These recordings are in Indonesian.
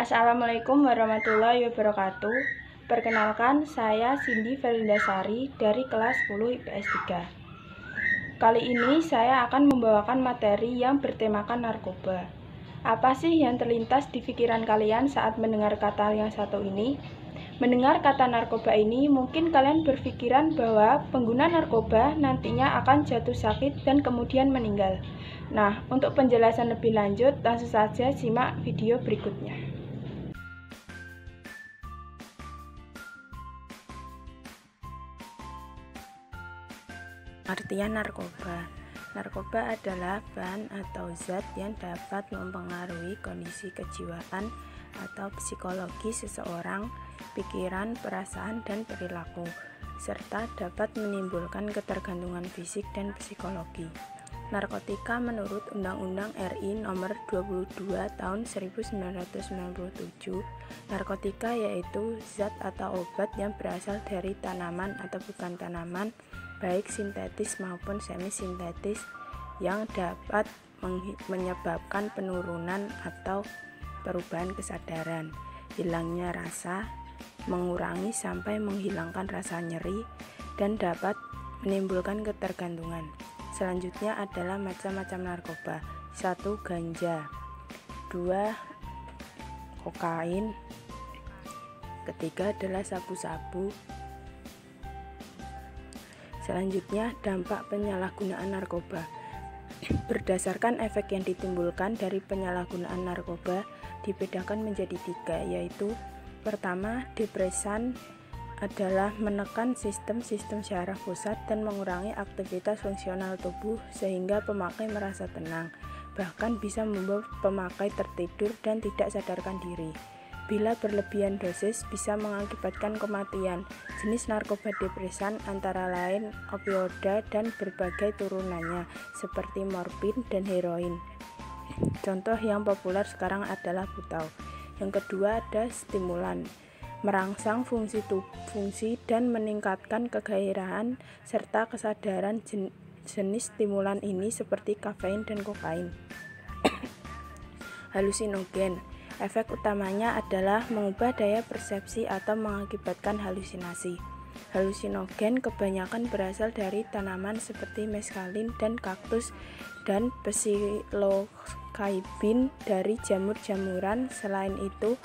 Assalamualaikum warahmatullahi wabarakatuh. Perkenalkan, saya Cindy Ferindasari dari kelas 10 IPS 3. Kali ini saya akan membawakan materi yang bertemakan narkoba. Apa sih yang terlintas di pikiran kalian saat mendengar kata yang satu ini? Mendengar kata narkoba ini, mungkin kalian berpikiran bahwa pengguna narkoba nantinya akan jatuh sakit dan kemudian meninggal. Nah, untuk penjelasan lebih lanjut, langsung saja simak video berikutnya. Artian narkoba. Narkoba adalah bahan atau zat yang dapat mempengaruhi kondisi kejiwaan atau psikologi seseorang, pikiran, perasaan, dan perilaku, serta dapat menimbulkan ketergantungan fisik dan psikologi. Narkotika menurut Undang-Undang RI Nomor 22 Tahun 1997, narkotika yaitu zat atau obat yang berasal dari tanaman atau bukan tanaman, baik sintetis maupun semi-sintetis, yang dapat menyebabkan penurunan atau perubahan kesadaran, hilangnya rasa, mengurangi sampai menghilangkan rasa nyeri, dan dapat menimbulkan ketergantungan. Selanjutnya adalah macam-macam narkoba. 1. Ganja. 2. Kokain. Ketiga adalah sabu-sabu. Selanjutnya, dampak penyalahgunaan narkoba. Berdasarkan efek yang ditimbulkan dari penyalahgunaan narkoba dibedakan menjadi 3, yaitu pertama, depresan adalah menekan sistem-sistem syaraf pusat dan mengurangi aktivitas fungsional tubuh sehingga pemakai merasa tenang, bahkan bisa membuat pemakai tertidur dan tidak sadarkan diri. Bila berlebihan dosis bisa mengakibatkan kematian. Jenis narkoba depresan antara lain opioida dan berbagai turunannya seperti morfin dan heroin. Contoh yang populer sekarang adalah butau. Yang kedua ada stimulan, merangsang fungsi dan meningkatkan kegairahan serta kesadaran. Jenis stimulan ini seperti kafein dan kokain. Halusinogen. Efek utamanya adalah mengubah daya persepsi atau mengakibatkan halusinasi. Halusinogen kebanyakan berasal dari tanaman seperti meskalin dan kaktus, dan psilocybin dari jamur-jamuran. Selain itu,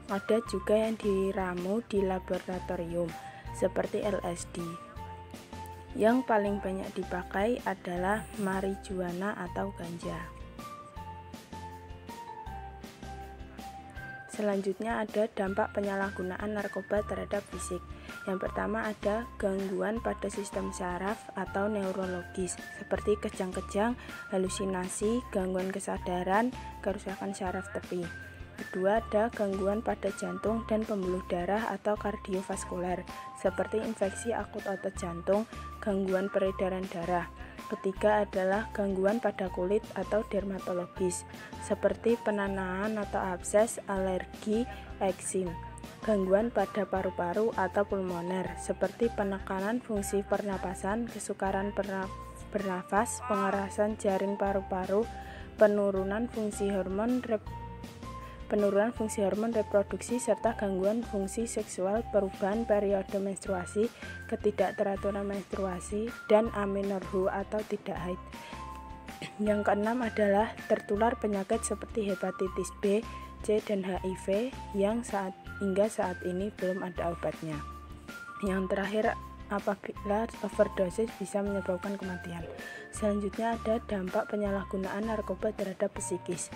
ada juga yang diramu di laboratorium seperti LSD. Yang paling banyak dipakai adalah marijuana atau ganja. Selanjutnya ada dampak penyalahgunaan narkoba terhadap fisik. Yang pertama ada gangguan pada sistem saraf atau neurologis seperti kejang-kejang, halusinasi, gangguan kesadaran, kerusakan saraf tepi. Kedua ada gangguan pada jantung dan pembuluh darah atau kardiovaskuler seperti infeksi akut otot jantung, gangguan peredaran darah. Ketiga adalah gangguan pada kulit atau dermatologis seperti penanahan atau abses, alergi, eksim. Gangguan pada paru-paru atau pulmoner seperti penekanan fungsi pernapasan, kesukaran bernafas, pengerasan jaring paru-paru, penurunan fungsi hormon reproduksi, serta gangguan fungsi seksual, perubahan periode menstruasi, ketidakteraturan menstruasi, dan amenorrhea atau tidak haid. Yang keenam adalah tertular penyakit seperti hepatitis B, C, dan HIV yang hingga saat ini belum ada obatnya. Yang terakhir, apabila overdosis bisa menyebabkan kematian. Selanjutnya ada dampak penyalahgunaan narkoba terhadap psikis.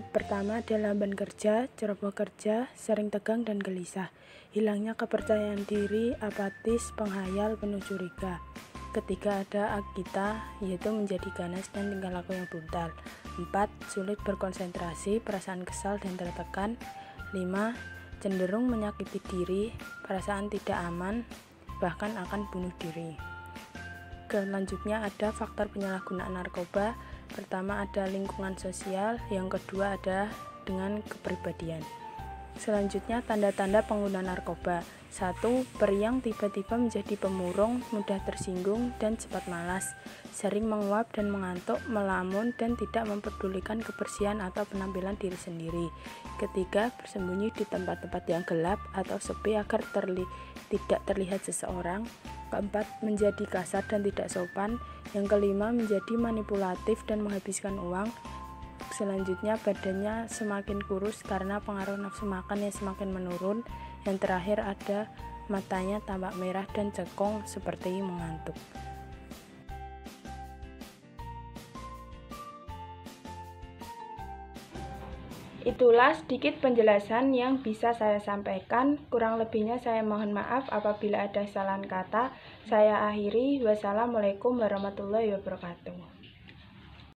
Pertama ada lamban kerja, ceroboh kerja, sering tegang dan gelisah, hilangnya kepercayaan diri, apatis, penghayal, penuh curiga. Ketiga ada agita, yaitu menjadi ganas dan tingkah laku yang brutal. 4. Sulit berkonsentrasi, perasaan kesal dan tertekan. 5. Cenderung menyakiti diri, perasaan tidak aman, bahkan akan bunuh diri. Selanjutnya ada faktor penyalahgunaan narkoba. Pertama ada lingkungan sosial, yang kedua ada dengan kepribadian. Selanjutnya, tanda-tanda pengguna narkoba. 1. Periang tiba-tiba menjadi pemurung, mudah tersinggung, dan cepat malas. Sering menguap dan mengantuk, melamun, dan tidak memperdulikan kebersihan atau penampilan diri sendiri. Ketiga, bersembunyi di tempat-tempat yang gelap atau sepi agar tidak terlihat seseorang. Keempat, menjadi kasar dan tidak sopan. Yang kelima, menjadi manipulatif dan menghabiskan uang. Selanjutnya, badannya semakin kurus karena pengaruh nafsu makan yang semakin menurun. Yang terakhir, ada matanya tampak merah dan cekung seperti mengantuk. Itulah sedikit penjelasan yang bisa saya sampaikan. Kurang lebihnya saya mohon maaf apabila ada kesalahan kata. Saya akhiri. Wassalamualaikum warahmatullahi wabarakatuh.